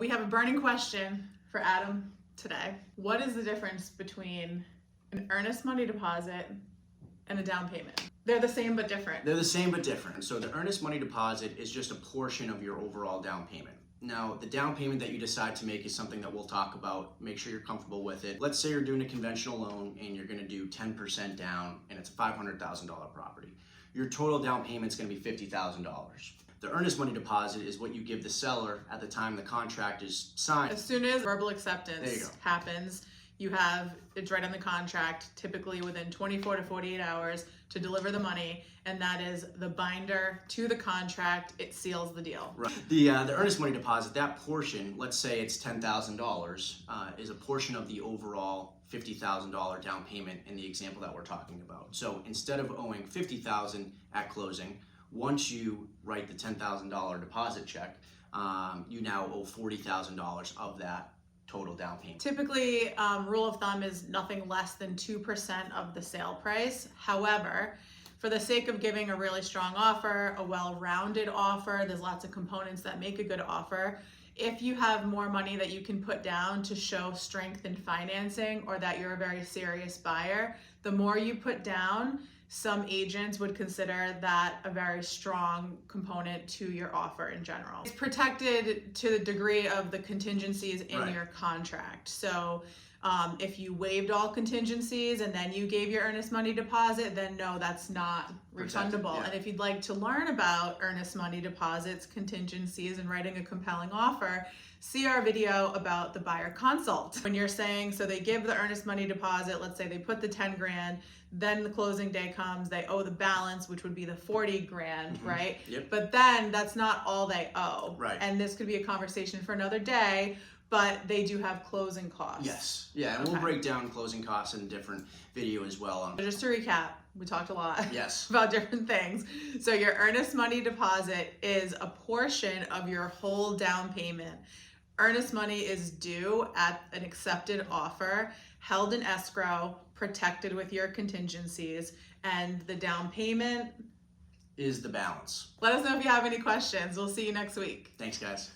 we have a burning question for Adam today. What is the difference between an earnest money deposit and a down payment? They're the same but different. They're the same but different. So the earnest money deposit is just a portion of your overall down payment. Now, the down payment that you decide to make is something that we'll talk about. Make sure you're comfortable with it. Let's say you're doing a conventional loan and you're gonna do 10% down and it's a $500,000 property. Your total down payment is gonna be $50,000. The earnest money deposit is what you give the seller at the time the contract is signed. As soon as verbal acceptance There you go. happens, you have, it's right on the contract, typically within 24 to 48 hours to deliver the money, and that is the binder to the contract. It seals the deal. Right. The earnest money deposit, that portion, let's say it's $10,000, is a portion of the overall $50,000 down payment in the example that we're talking about. So instead of owing $50,000 at closing, once you write the $10,000 deposit check, you now owe $40,000 of that total down payment. Typically, rule of thumb is nothing less than 2% of the sale price. However, for the sake of giving a really strong offer, a well-rounded offer, there's lots of components that make a good offer. If you have more money that you can put down to show strength in financing or that you're a very serious buyer, the more you put down, some agents would consider that a very strong component to your offer in general. It's protected to the degree of the contingencies in Right. your contract. So if you waived all contingencies and then you gave your earnest money deposit, then no, that's not Protected, refundable. yeah. And if you'd like to learn about earnest money deposits, contingencies, and writing a compelling offer, see our video about the buyer consult. When you're saying, so they give the earnest money deposit, let's say they put the 10 grand, then the closing day comes, they owe the balance, which would be the 40 grand, right? Yep. But then that's not all they owe. Right. And this could be a conversation for another day, but they do have closing costs. Yes. Yeah, and we'll Okay. break down closing costs in a different video as well. So just to recap, we talked a lot Yes. about different things. So your earnest money deposit is a portion of your whole down payment. Earnest money is due at an accepted offer, held in escrow, protected with your contingencies, and the down payment Is the balance. Let us know if you have any questions. We'll see you next week. Thanks, guys.